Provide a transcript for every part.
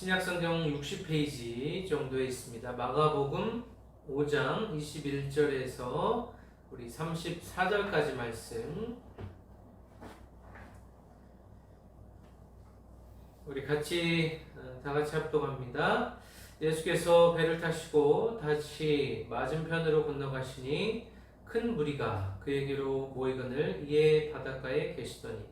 신약성경 60페이지 정도에 있습니다. 마가복음 5장 21절에서 우리 34절까지 말씀 우리 같이 다 같이 합독합니다. 예수께서 배를 타시고 다시 맞은편으로 건너가시니 큰 무리가 그에게로 모이거늘 이에 바닷가에 계시더니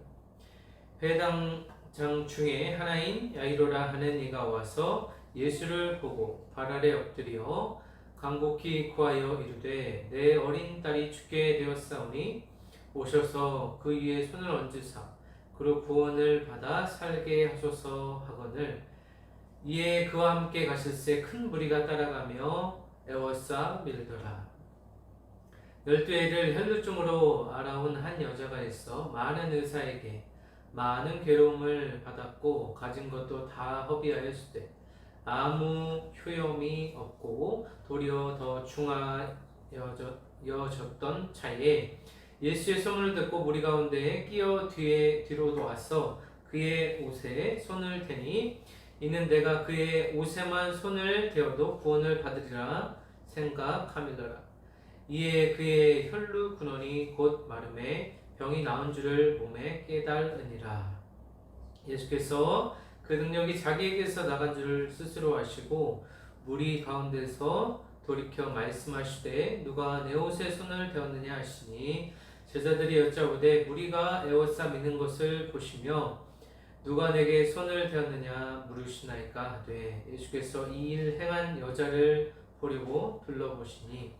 배당장 중에 하나인 야이로라 하는 이가 와서 예수를 보고 발 아래 엎드려 간곡히 구하여 이르되 내 어린 딸이 죽게 되었사오니 오셔서 그 위에 손을 얹으사 그로 구원을 받아 살게 하소서 하거늘 이에 그와 함께 가실새 큰 무리가 따라가며 애워싸 밀더라. 12해를 혈루증으로 알아온 한 여자가 있어 많은 의사에게 많은 괴로움을 받았고 가진 것도 다 허비하였으되 아무 효험이 없고 도리어 더 중하여졌던 차에 예수의 소문을 듣고 무리 가운데에 끼어 뒤로 도와서 그의 옷에 손을 대니 이는 내가 그의 옷에만 손을 대어도 구원을 받으리라 생각하밀더라. 이에 그의 혈루 근원이 곧 마름에 병이 나은 줄을 몸에 깨달으니라. 예수께서 그 능력이 자기에게서 나간 줄을 스스로 아시고 무리 가운데서 돌이켜 말씀하시되 누가 내 옷에 손을 대었느냐 하시니 제자들이 여짜오되 무리가 에워싸 미는 것을 보시며 누가 내게 손을 대었느냐 물으시나이까 하되 예수께서 이 일 행한 여자를 보려고 둘러보시니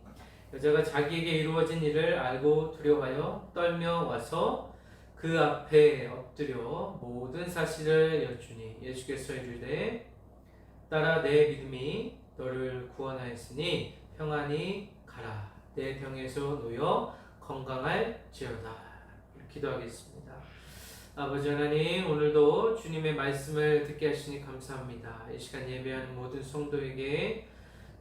여자가 자기에게 이루어진 일을 알고 두려워하여 떨며 와서 그 앞에 엎드려 모든 사실을 여쭈니 예수께서 이르되 딸아 내 믿음이 너를 구원하였으니 평안히 가라 내 병에서 놓여 건강할지어다. 기도하겠습니다. 아버지 하나님, 오늘도 주님의 말씀을 듣게 하시니 감사합니다. 이 시간 예배하는 모든 성도에게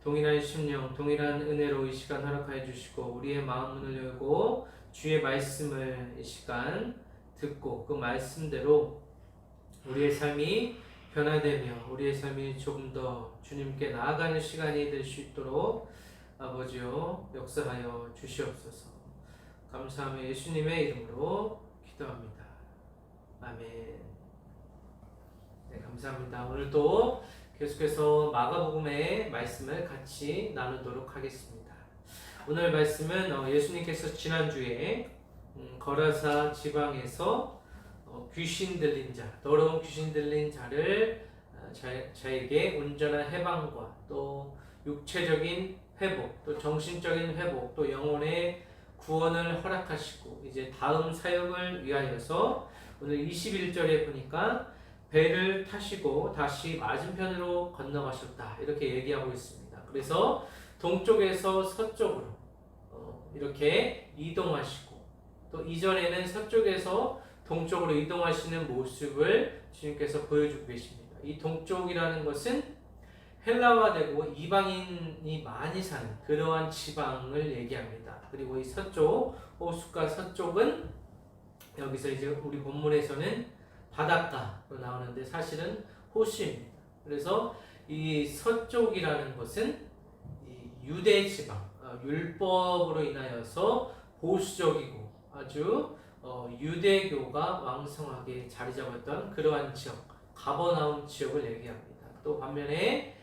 동일한 심령, 동일한 은혜로 이 시간 허락하여 주시고 우리의 마음 문을 열고 주의 말씀을 이 시간 듣고 그 말씀대로 우리의 삶이 변화되며 우리의 삶이 조금 더 주님께 나아가는 시간이 될 수 있도록 아버지여 역사하여 주시옵소서. 감사하며 예수님의 이름으로 기도합니다. 아멘. 네, 감사합니다. 오늘도 계속해서 마가복음의 말씀을 같이 나누도록 하겠습니다. 오늘 말씀은 예수님께서 지난주에 거라사 지방에서 귀신 들린 자, 더러운 귀신 들린 자를 자에게 온전한 해방과 또 육체적인 회복, 또 정신적인 회복, 또 영혼의 구원을 허락하시고 이제 다음 사역을 위하여서 오늘 21절에 보니까 배를 타시고 다시 맞은편으로 건너가셨다 이렇게 얘기하고 있습니다. 그래서 동쪽에서 서쪽으로 이렇게 이동하시고 또 이전에는 서쪽에서 동쪽으로 이동하시는 모습을 주님께서 보여주고 계십니다. 이 동쪽이라는 것은 헬라화되고 이방인이 많이 사는 그러한 지방을 얘기합니다. 그리고 이 서쪽, 호숫가 서쪽은 여기서 이제 우리 본문에서는 바닷가로 나오는데 사실은 호수입니다. 그래서 이 서쪽이라는 것은 이 유대 지방, 율법으로 인하여서 보수적이고 아주 유대교가 왕성하게 자리 잡았던 그러한 지역, 가버나움 지역을 얘기합니다. 또 반면에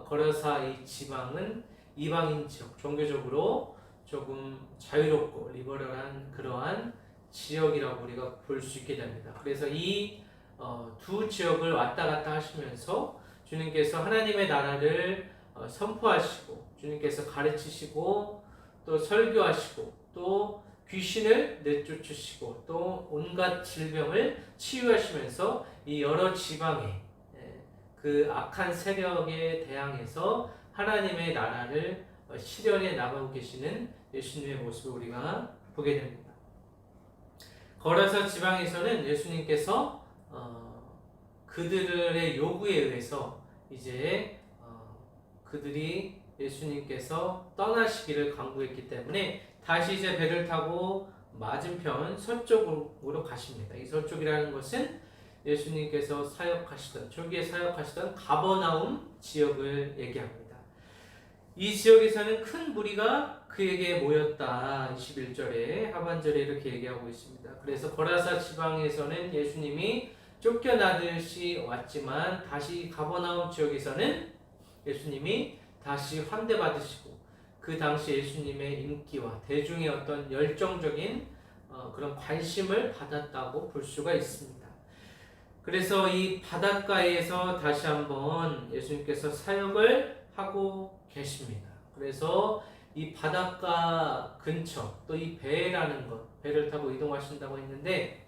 거라사 이 지방은 이방인 지역, 종교적으로 조금 자유롭고 리버럴한 그러한 지역이라고 우리가 볼 수 있게 됩니다. 그래서 이 두 지역을 왔다 갔다 하시면서 주님께서 하나님의 나라를 선포하시고 주님께서 가르치시고 또 설교하시고 또 귀신을 내쫓으시고 또 온갖 질병을 치유하시면서 이 여러 지방에 그 악한 세력에 대항해서 하나님의 나라를 실현해 나가고 계시는 예수님의 모습을 우리가 보게 됩니다. 거라사 지방에서는 예수님께서 그들의 요구에 의해서 이제 그들이 예수님께서 떠나시기를 강구했기 때문에 다시 이제 배를 타고 맞은편 서쪽으로 가십니다. 이 서쪽이라는 것은 예수님께서 사역하시던 초기에 사역하시던 가버나움 지역을 얘기합니다. 이 지역에서는 큰 무리가 그에게 모였다. 21절에 하반절에 이렇게 얘기하고 있습니다. 그래서 거라사 지방에서는 예수님이 쫓겨나듯이 왔지만 다시 가버나움 지역에서는 예수님이 다시 환대받으시고 그 당시 예수님의 인기와 대중의 어떤 열정적인 그런 관심을 받았다고 볼 수가 있습니다. 그래서 이 바닷가에서 다시 한번 예수님께서 사역을 하고 계십니다. 그래서 이 바닷가 근처 또 이 배라는 것, 배를 타고 이동하신다고 했는데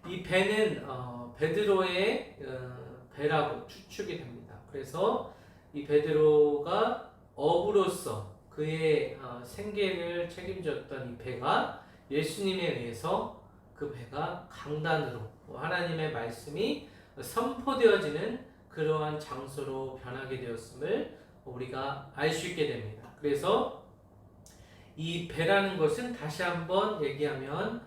이 배는 베드로의 배라고 추측이 됩니다. 그래서 이 베드로가 어부로서 그의 생계를 책임졌던 이 배가 예수님에 의해서 그 배가 강단으로 하나님의 말씀이 선포되어지는 그러한 장소로 변하게 되었음을 우리가 알 수 있게 됩니다. 그래서 이 배라는 것은 다시 한번 얘기하면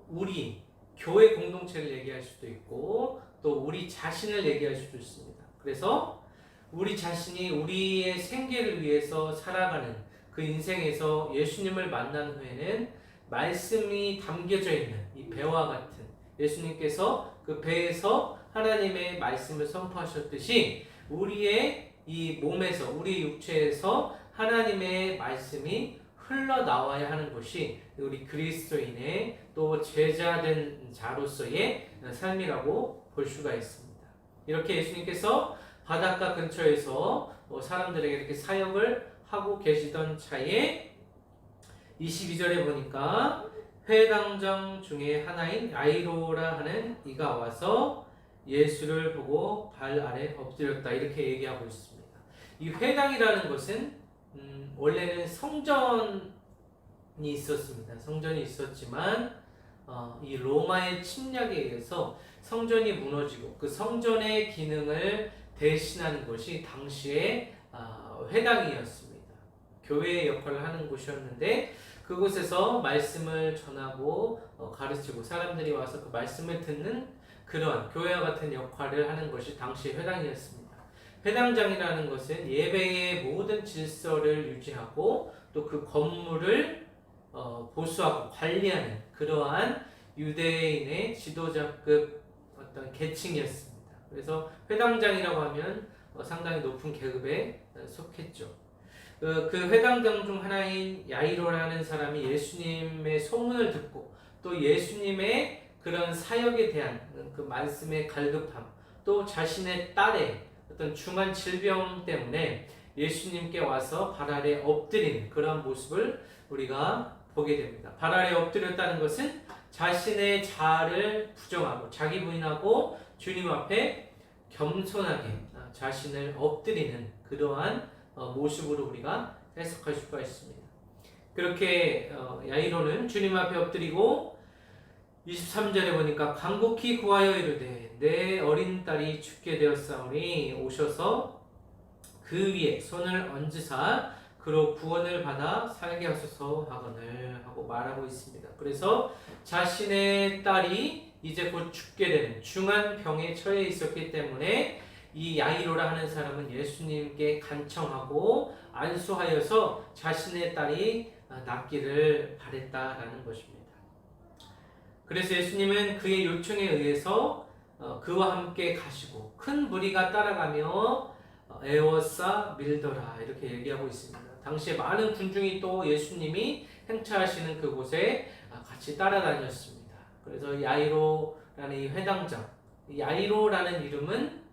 우리 교회 공동체를 얘기할 수도 있고 또 우리 자신을 얘기할 수도 있습니다. 그래서 우리 자신이 우리의 생계를 위해서 살아가는 그 인생에서 예수님을 만난 후에는 말씀이 담겨져 있는 이 배와 같은 예수님께서 그 배에서 하나님의 말씀을 선포하셨듯이 우리의 이 몸에서 우리 육체에서 하나님의 말씀이 흘러나와야 하는 것이 우리 그리스도인의 또 제자된 자로서의 삶이라고 볼 수가 있습니다. 이렇게 예수님께서 바닷가 근처에서 사람들에게 이렇게 사역을 하고 계시던 차에 22절에 보니까 회당장 중에 하나인 야이로라 하는 이가 와서 예수를 보고 발 아래 엎드렸다 이렇게 얘기하고 있습니다. 이 회당이라는 것은 원래는 성전이 있었습니다. 성전이 있었지만 이 로마의 침략에 의해서 성전이 무너지고 그 성전의 기능을 대신하는 것이 당시의 회당이었습니다. 교회의 역할을 하는 곳이었는데 그곳에서 말씀을 전하고 가르치고 사람들이 와서 그 말씀을 듣는 그러한 교회와 같은 역할을 하는 것이 당시의 회당이었습니다. 회당장이라는 것은 예배의 모든 질서를 유지하고 또 그 건물을 보수하고 관리하는 그러한 유대인의 지도자급 어떤 계층이었습니다. 그래서 회당장이라고 하면 상당히 높은 계급에 속했죠. 그 회당장 중 하나인 야이로라는 사람이 예수님의 소문을 듣고 또 예수님의 그런 사역에 대한 그 말씀의 갈급함 또 자신의 딸의 어떤 중한 질병 때문에 예수님께 와서 발 아래 엎드리는 그런 모습을 우리가 보게 됩니다. 발 아래 엎드렸다는 것은 자신의 자아를 부정하고 자기 부인하고 주님 앞에 겸손하게 자신을 엎드리는 그러한 모습으로 우리가 해석할 수가 있습니다. 그렇게 야이로는 주님 앞에 엎드리고 23절에 보니까 간곡히 구하여 이르되 내 어린 딸이 죽게 되었사오니 오셔서 그 위에 손을 얹으사 그로 구원을 받아 살게 하소서 하거늘 하고 말하고 있습니다. 그래서 자신의 딸이 이제 곧 죽게 되는 중한 병에 처해 있었기 때문에 이 야이로라 하는 사람은 예수님께 간청하고 안수하여서 자신의 딸이 낫기를 바랬다라는 것입니다. 그래서 예수님은 그의 요청에 의해서 그와 함께 가시고 큰 무리가 따라가며 에워싸 밀더라 이렇게 얘기하고 있습니다. 당시에 많은 군중이 또 예수님이 행차하시는 그곳에 같이 따라다녔습니다. 그래서 야이로라는 이 회당장, 야이로라는 이름은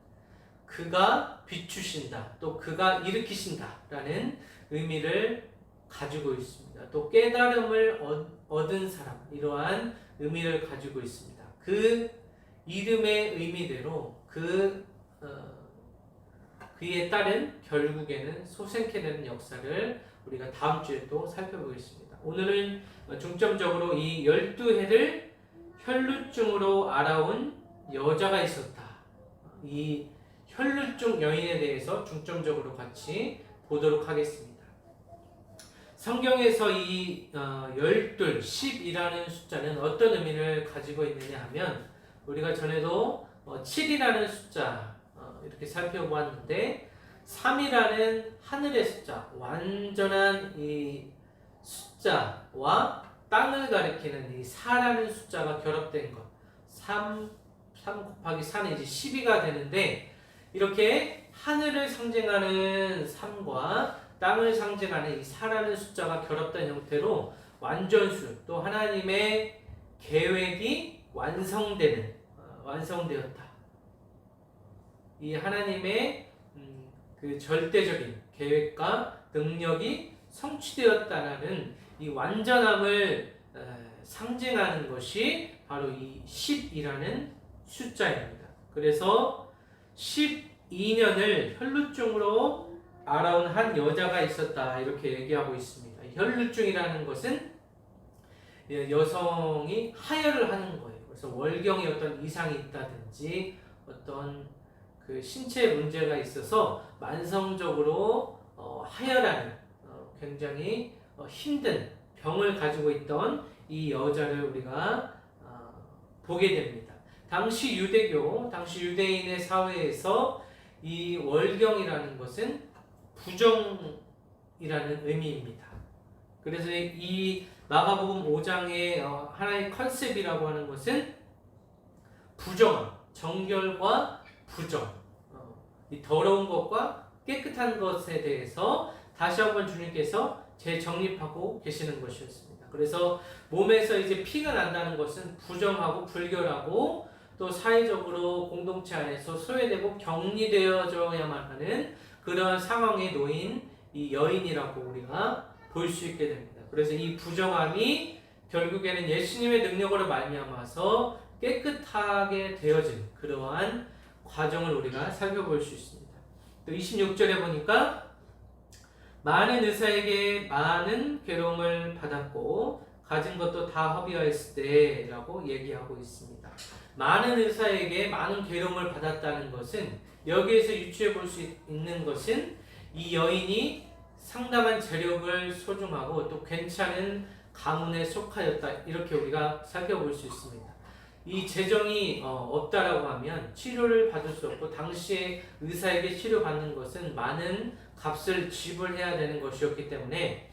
그가 비추신다, 또 그가 일으키신다라는 의미를 가지고 있습니다. 또 깨달음을 얻은 사람, 이러한 의미를 가지고 있습니다. 그 이름의 의미대로 그의 딸은 결국에는 소생케 되는 역사를 우리가 다음 주에 또 살펴보겠습니다. 오늘은 중점적으로 이 12해를 혈루증으로 알아온 여자가 있었다. 이 혈루증 여인에 대해서 중점적으로 같이 보도록 하겠습니다. 성경에서 이 12, 10이라는 숫자는 어떤 의미를 가지고 있느냐 하면 우리가 전에도 7이라는 숫자 이렇게 살펴보았는데 3이라는 하늘의 숫자, 완전한 이 숫자와 땅을 가리키는 이 4라는 숫자가 결합된 것. 3 곱하기 4는 이제 12가 되는데, 이렇게 하늘을 상징하는 3과 땅을 상징하는 이 4라는 숫자가 결합된 형태로 완전수, 또 하나님의 계획이 완성되었다. 이 하나님의 그 절대적인 계획과 능력이 성취되었다라는 이 완전함을 상징하는 것이 바로 이 10이라는 숫자입니다. 그래서 12년을 혈루증으로 앓아온 한 여자가 있었다, 이렇게 얘기하고 있습니다. 혈루증이라는 것은 여성이 하혈을 하는 거예요. 그래서 월경에 어떤 이상이 있다든지 어떤 그 신체 문제가 있어서 만성적으로 하혈하는 굉장히 힘든 병을 가지고 있던 이 여자를 우리가 보게 됩니다. 당시 유대인의 사회에서 이 월경이라는 것은 부정이라는 의미입니다. 그래서 이 마가복음 5장의 하나의 컨셉이라고 하는 것은 부정함, 정결과 부정, 이 더러운 것과 깨끗한 것에 대해서 다시 한번 주님께서 재정립하고 계시는 것이었습니다. 그래서 몸에서 이제 피가 난다는 것은 부정하고 불결하고 또 사회적으로 공동체 안에서 소외되고 격리되어져야만 하는 그런 상황에 놓인 이 여인이라고 우리가 볼 수 있게 됩니다. 그래서 이 부정함이 결국에는 예수님의 능력으로 말미암아서 깨끗하게 되어진 그러한 과정을 우리가 살펴볼 수 있습니다. 또 26절에 보니까 많은 의사에게 많은 괴로움을 받았고 가진 것도 다 허비하였을 때라고 얘기하고 있습니다. 많은 의사에게 많은 괴로움을 받았다는 것은, 여기에서 유추해 볼 수 있는 것은 이 여인이 상당한 재력을 소중하고 또 괜찮은 가문에 속하였다, 이렇게 우리가 살펴볼 수 있습니다. 이 재정이 없다라고 하면 치료를 받을 수 없고, 당시에 의사에게 치료받는 것은 많은 값을 지불해야 되는 것이었기 때문에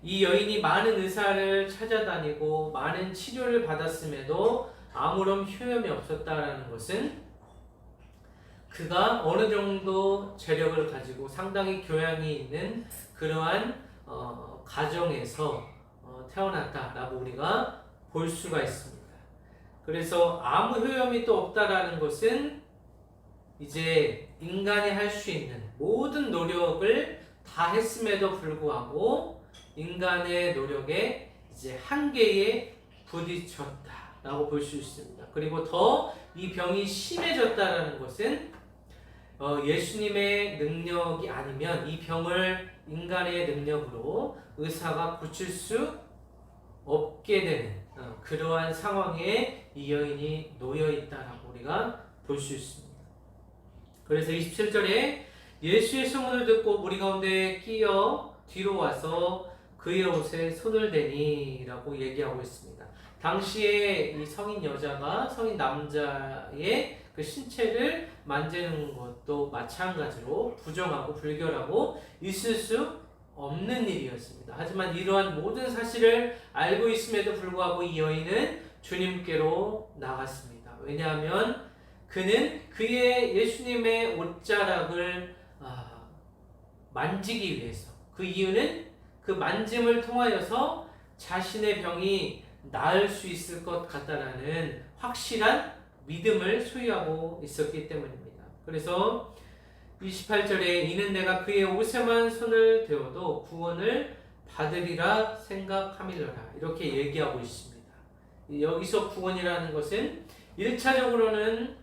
이 여인이 많은 의사를 찾아다니고 많은 치료를 받았음에도 아무런 효험이 없었다라는 것은 그가 어느 정도 재력을 가지고 상당히 교양이 있는 그러한 가정에서 태어났다라고 우리가 볼 수가 있습니다. 그래서 아무 효험이 또 없다라는 것은 이제 인간이 할 수 있는 모든 노력을 다 했음에도 불구하고 인간의 노력에 이제 한계에 부딪혔다라고 볼 수 있습니다. 그리고 더 이 병이 심해졌다라는 것은 예수님의 능력이 아니면 이 병을 인간의 능력으로 의사가 고칠 수 없게 되는 그러한 상황에 이 여인이 놓여 있다라고 우리가 볼 수 있습니다. 그래서 27절에 예수의 소문을 듣고 무리 가운데 끼어 뒤로 와서 그의 옷에 손을 대니라고 얘기하고 있습니다. 당시에 이 성인 여자가 성인 남자의 그 신체를 만지는 것도 마찬가지로 부정하고 불결하고 있을 수 없는 일이었습니다. 하지만 이러한 모든 사실을 알고 있음에도 불구하고 이 여인은 주님께로 나갔습니다. 왜냐하면 그는 그의 예수님의 옷자락을 만지기 위해서, 그 이유는 그 만짐을 통하여서 자신의 병이 나을 수 있을 것 같다라는 확실한 믿음을 소유하고 있었기 때문입니다. 그래서 28절에 이는 내가 그의 옷에만 손을 대어도 구원을 받으리라 생각함이로라, 이렇게 얘기하고 있습니다. 여기서 구원이라는 것은 1차적으로는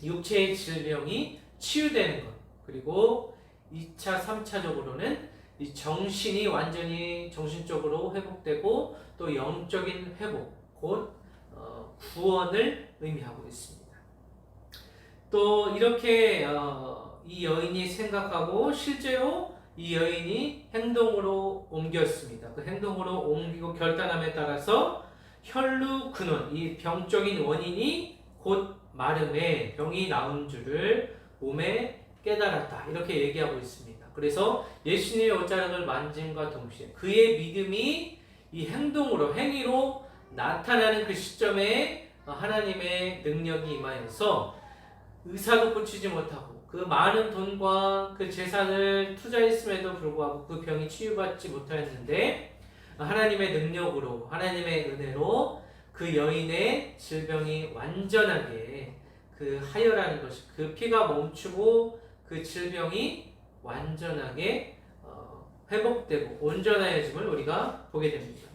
육체의 질병이 치유되는 것, 그리고 2차, 3차적으로는 이 정신이 완전히 정신적으로 회복되고 또 영적인 회복, 곧 구원을 의미하고 있습니다. 또 이렇게 이 여인이 생각하고 실제로 이 여인이 행동으로 옮겼습니다. 그 행동으로 옮기고 결단함에 따라서 혈루 근원, 이 병적인 원인이 곧 마름에 병이 나온 줄을 몸에 깨달았다. 이렇게 얘기하고 있습니다. 그래서 예수님의 옷자락을 만짐과 동시에 그의 믿음이 이 행동으로, 행위로 나타나는 그 시점에 하나님의 능력이 임하여서 의사도 고치지 못하고 그 많은 돈과 그 재산을 투자했음에도 불구하고 그 병이 치유받지 못하였는데 하나님의 능력으로, 하나님의 은혜로 그 여인의 질병이 완전하게 그 하혈하는 것이, 그 피가 멈추고 그 질병이 완전하게 회복되고 온전하여짐을 우리가 보게 됩니다.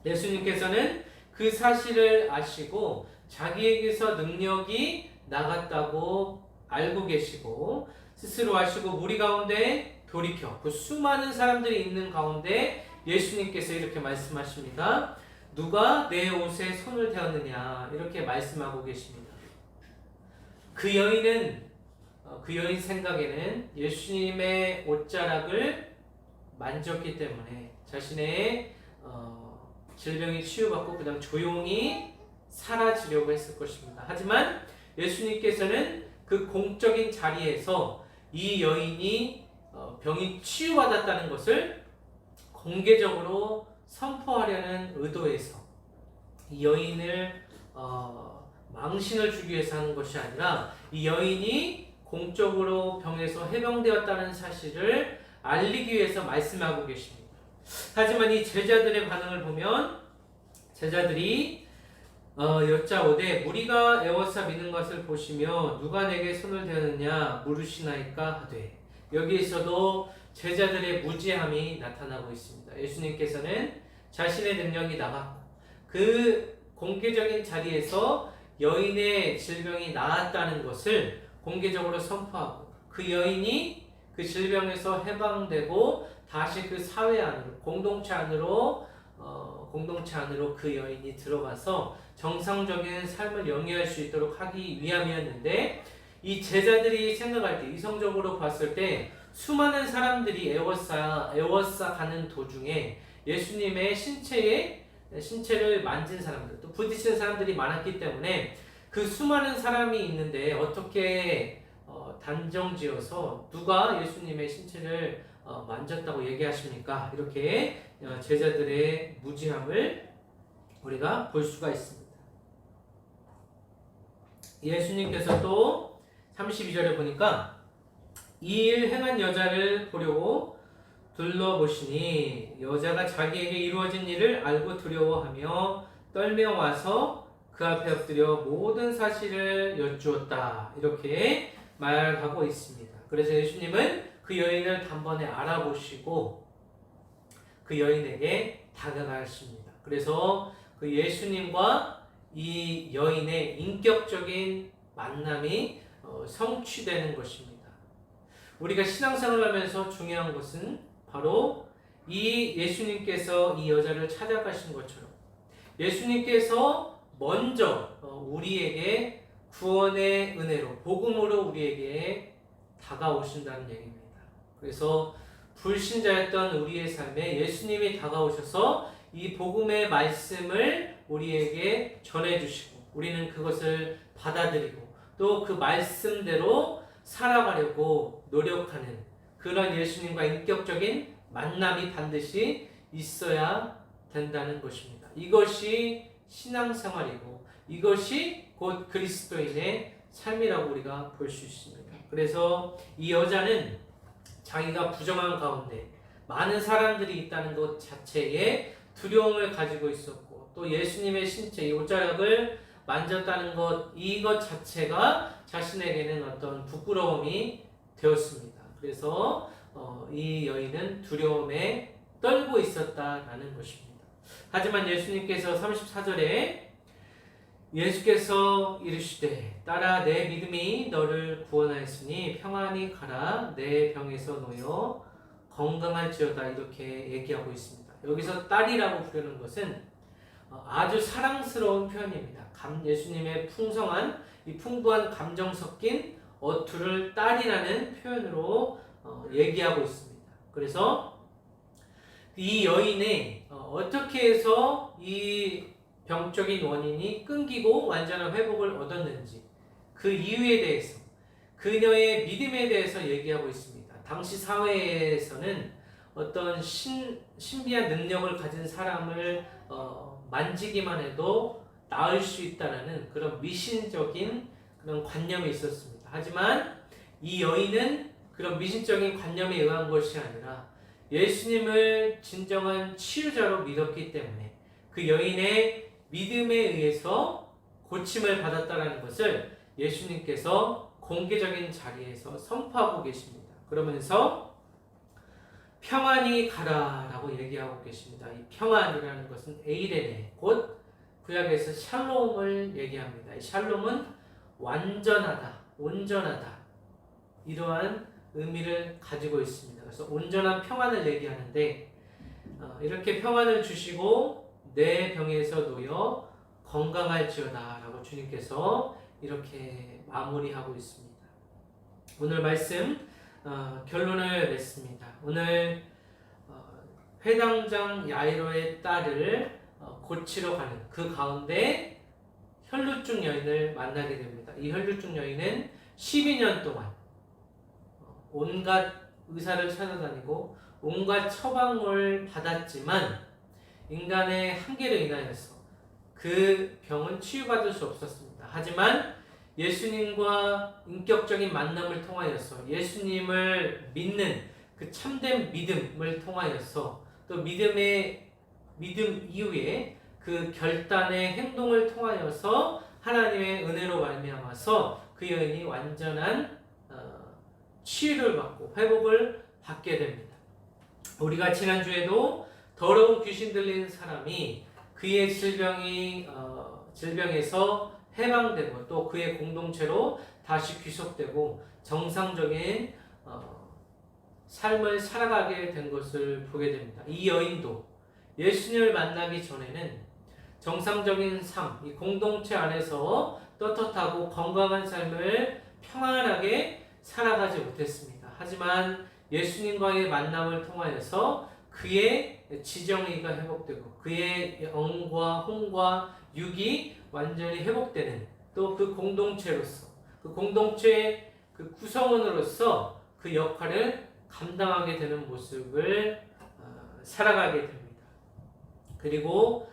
예수님께서는 그 사실을 아시고 자기에게서 능력이 나갔다고 알고 계시고 스스로 아시고 무리 가운데 돌이켜 그 수많은 사람들이 있는 가운데 예수님께서 이렇게 말씀하십니다. 누가 내 옷에 손을 대었느냐 이렇게 말씀하고 계십니다. 그 여인은 그 여인 생각에는 예수님의 옷자락을 만졌기 때문에 자신의 질병이 치유받고 그다음 조용히 사라지려고 했을 것입니다. 하지만 예수님께서는 그 공적인 자리에서 이 여인이 병이 치유받았다는 것을 공개적으로 선포하려는 의도에서 이 여인을 망신을 주기 위해서 하는 것이 아니라 이 여인이 공적으로 병에서 해병되었다는 사실을 알리기 위해서 말씀하고 계십니다. 하지만 이 제자들의 반응을 보면 제자들이 여짜오되 무리가 에워싸 미는 것을 보시며 누가 내게 손을 대었느냐 물으시나이까 하되 여기에서도 제자들의 무지함이 나타나고 있습니다. 예수님께서는 자신의 능력이 나갔고 그 공개적인 자리에서 여인의 질병이 나았다는 것을 공개적으로 선포하고 그 여인이 그 질병에서 해방되고 다시 그 사회 안으로 공동체 안으로 그 여인이 들어가서 정상적인 삶을 영위할 수 있도록 하기 위함이었는데 이 제자들이 생각할 때 이성적으로 봤을 때 수많은 사람들이 에워싸 가는 도중에 예수님의 신체를 만진 사람들 또 부딪힌 사람들이 많았기 때문에 그 수많은 사람이 있는데 어떻게 단정지어서 누가 예수님의 신체를 만졌다고 얘기하십니까? 이렇게 제자들의 무지함을 우리가 볼 수가 있습니다. 예수님께서 또 32절에 보니까 이 일 행한 여자를 보려고 둘러보시니 여자가 자기에게 이루어진 일을 알고 두려워하며 떨며 와서 그 앞에 엎드려 모든 사실을 여쭈었다. 이렇게 말하고 있습니다. 그래서 예수님은 그 여인을 단번에 알아보시고 그 여인에게 다가가십니다. 그래서 그 예수님과 이 여인의 인격적인 만남이 성취되는 것입니다. 우리가 신앙생활을 하면서 중요한 것은 바로 이 예수님께서 이 여자를 찾아가신 것처럼 예수님께서 먼저 우리에게 구원의 은혜로 복음으로 우리에게 다가오신다는 얘기입니다. 그래서 불신자였던 우리의 삶에 예수님이 다가오셔서 이 복음의 말씀을 우리에게 전해주시고 우리는 그것을 받아들이고 또 그 말씀대로 살아가려고 노력하는 그런 예수님과 인격적인 만남이 반드시 있어야 된다는 것입니다. 이것이 신앙생활이고 이것이 곧 그리스도인의 삶이라고 우리가 볼 수 있습니다. 그래서 이 여자는 자기가 부정한 가운데 많은 사람들이 있다는 것 자체에 두려움을 가지고 있었고 또 예수님의 신체 이 옷자락을 만졌다는 것 이것 자체가 자신에게는 어떤 부끄러움이 되었습니다. 그래서 이 여인은 두려움에 떨고 있었다라는 것입니다. 하지만 예수님께서 34절에 예수께서 이르시되 딸아 내 믿음이 너를 구원하였으니 평안히 가라 내 병에서 놓여 건강할지어다 이렇게 얘기하고 있습니다. 여기서 딸이라고 부르는 것은 아주 사랑스러운 표현입니다. 예수님의 풍성한 이 풍부한 감정 섞인 어투를 딸이라는 표현으로 얘기하고 있습니다. 그래서 이 여인이 어떻게 해서 이 병적인 원인이 끊기고 완전한 회복을 얻었는지 그 이유에 대해서, 그녀의 믿음에 대해서 얘기하고 있습니다. 당시 사회에서는 어떤 신비한 능력을 가진 사람을 만지기만 해도 나을 수 있다는 그런 미신적인 그런 관념이 있었습니다. 하지만 이 여인은 그런 미신적인 관념에 의한 것이 아니라 예수님을 진정한 치유자로 믿었기 때문에 그 여인의 믿음에 의해서 고침을 받았다는 것을 예수님께서 공개적인 자리에서 선포하고 계십니다. 그러면서 평안히 가라라고 얘기하고 계십니다. 이 평안이라는 것은 에이레네, 곧 구약에서 샬롬을 얘기합니다. 이 샬롬은 완전하다, 온전하다, 이러한 의미를 가지고 있습니다. 그래서 온전한 평안을 얘기하는데 이렇게 평안을 주시고 내 병에서 놓여 건강할지어다 라고 주님께서 이렇게 마무리하고 있습니다. 오늘 말씀 결론을 맺습니다. 오늘 회당장 야이로의 딸을 고치러 가는 그 가운데 혈루증 여인을 만나게 됩니다. 이 혈루증 여인은 12년 동안 온갖 의사를 찾아다니고 온갖 처방을 받았지만 인간의 한계로 인하여서 그 병은 치유받을 수 없었습니다. 하지만 예수님과 인격적인 만남을 통하여서 예수님을 믿는 그 참된 믿음을 통하여서 또 믿음 이후에 그 결단의 행동을 통하여서 하나님의 은혜로 말미암아서 그 여인이 완전한 치유를 받고 회복을 받게 됩니다. 우리가 지난주에도 더러운 귀신 들린 사람이 그의 질병에서 해방되고 또 그의 공동체로 다시 귀속되고 정상적인 삶을 살아가게 된 것을 보게 됩니다. 이 여인도 예수님을 만나기 전에는 정상적인 삶, 이 공동체 안에서 떳떳하고 건강한 삶을 평안하게 살아가지 못했습니다. 하지만 예수님과의 만남을 통하여서 그의 지정의가 회복되고 그의 영과 혼과 육이 완전히 회복되는 또 그 공동체로서 그 공동체의 그 구성원으로서 그 역할을 감당하게 되는 모습을 살아가게 됩니다. 그리고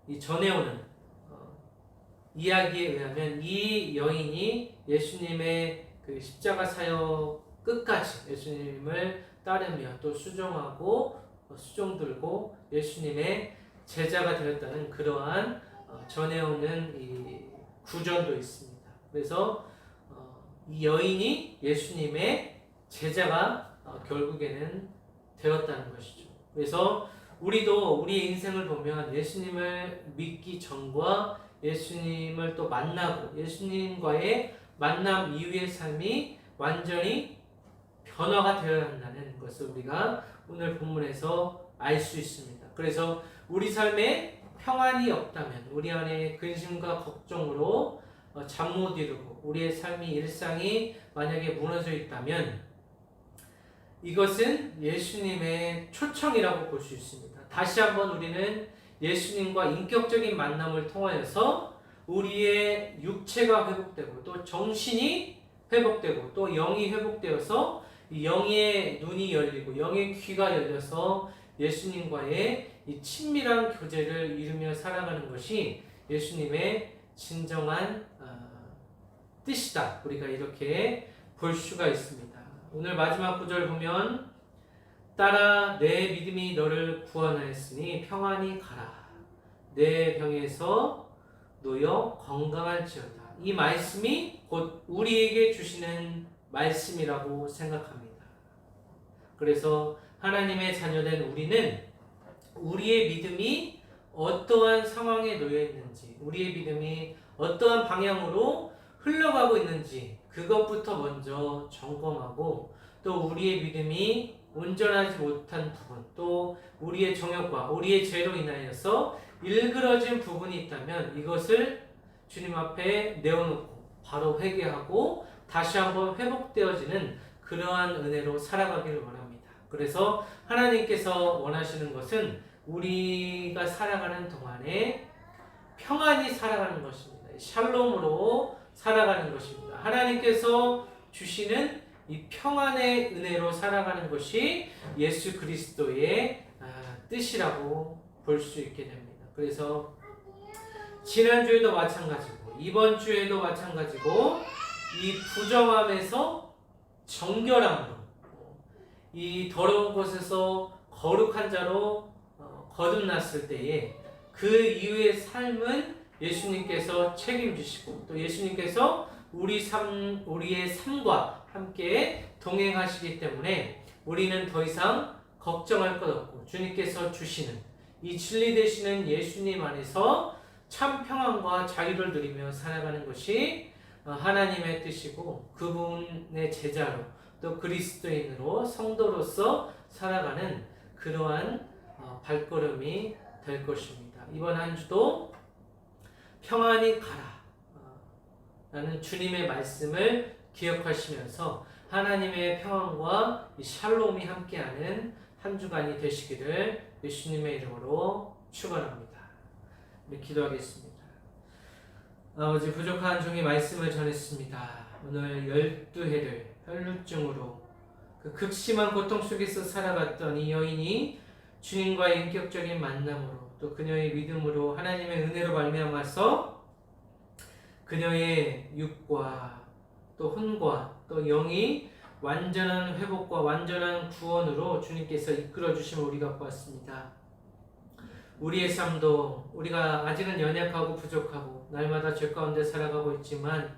이 전해오는 이야기에 의하면 이 여인이 예수님의 그 십자가 사역 끝까지 예수님을 따르며 또 수종하고 수종들고 예수님의 제자가 되었다는 그러한 전해오는 이 구전도 있습니다. 그래서 이 여인이 예수님의 제자가 결국에는 되었다는 것이죠. 그래서 우리도 우리의 인생을 보면 예수님을 믿기 전과 예수님을 또 만나고 예수님과의 만남 이후의 삶이 완전히 변화가 되어야 한다는 것을 우리가 오늘 본문에서 알 수 있습니다. 그래서 우리 삶에 평안이 없다면 우리 안에 근심과 걱정으로 잠 못 이루고 우리의 삶이 일상이 만약에 무너져 있다면 이것은 예수님의 초청이라고 볼 수 있습니다. 다시 한번 우리는 예수님과 인격적인 만남을 통하여서 우리의 육체가 회복되고 또 정신이 회복되고 또 영이 회복되어서 영의 눈이 열리고 영의 귀가 열려서 예수님과의 이 친밀한 교제를 이루며 살아가는 것이 예수님의 진정한 뜻이다. 우리가 이렇게 볼 수가 있습니다. 오늘 마지막 구절 보면 딸아 내 믿음이 너를 구원하였으니 평안히 가라. 내 병에서 놓여 건강할지어다. 이 말씀이 곧 우리에게 주시는 말씀이라고 생각합니다. 그래서 하나님의 자녀된 우리는 우리의 믿음이 어떠한 상황에 놓여 있는지, 우리의 믿음이 어떠한 방향으로 흘러가고 있는지 그것부터 먼저 점검하고 또 우리의 믿음이 온전하지 못한 부분, 또 우리의 정욕과 우리의 죄로 인하여서 일그러진 부분이 있다면 이것을 주님 앞에 내어놓고 바로 회개하고 다시 한번 회복되어지는 그러한 은혜로 살아가기를 원합니다. 그래서 하나님께서 원하시는 것은 우리가 살아가는 동안에 평안히 살아가는 것입니다. 샬롬으로 살아가는 이 평안의 은혜로 살아가는 것이 예수 그리스도의 뜻이라고 볼 수 있게 됩니다. 그래서 지난주에도 마찬가지고 이번 주에도 마찬가지고 이 부정함에서 정결함으로 이 더러운 곳에서 거룩한 자로 거듭났을 때에 그 이후의 삶은 예수님께서 책임지시고 또 예수님께서 우리의 삶과 함께 동행하시기 때문에 우리는 더 이상 걱정할 것 없고 주님께서 주시는 이 진리 되시는 예수님 안에서 참 평안과 자유를 누리며 살아가는 것이 하나님의 뜻이고 그분의 제자로 또 그리스도인으로 성도로서 살아가는 그러한 발걸음이 될 것입니다. 이번 한 주도 평안히 가라 라는 주님의 말씀을 기억하시면서 하나님의 평안과 이 샬롬이 함께하는 한 주간이 되시기를 예수님의 이름으로 축원합니다. 우리 기도하겠습니다. 아버지, 부족한 종이 말씀을 전했습니다. 오늘 12해를 혈루증으로 그 극심한 고통 속에서 살아갔던 이 여인이 주님과의 인격적인 만남으로 또 그녀의 믿음으로 하나님의 은혜로 말미암아서 그녀의 육과 또 혼과 또 영이 완전한 회복과 완전한 구원으로 주님께서 이끌어 주심을 우리가 보았습니다. 우리의 삶도 우리가 아직은 연약하고 부족하고 날마다 죄 가운데 살아가고 있지만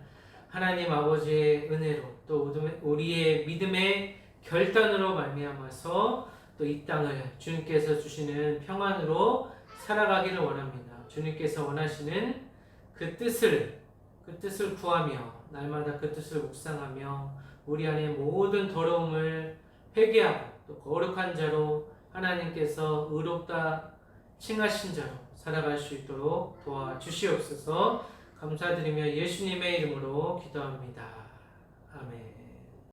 하나님 아버지의 은혜로 또 우리의 믿음의 결단으로 말미암아서 또 이 땅을 주님께서 주시는 평안으로 살아가기를 원합니다. 주님께서 원하시는 그 뜻을 구하며 날마다 그 뜻을 묵상하며 우리 안에 모든 더러움을 회개하고 또 거룩한 자로 하나님께서 의롭다 칭하신 자로 살아갈 수 있도록 도와주시옵소서. 감사드리며 예수님의 이름으로 기도합니다. 아멘.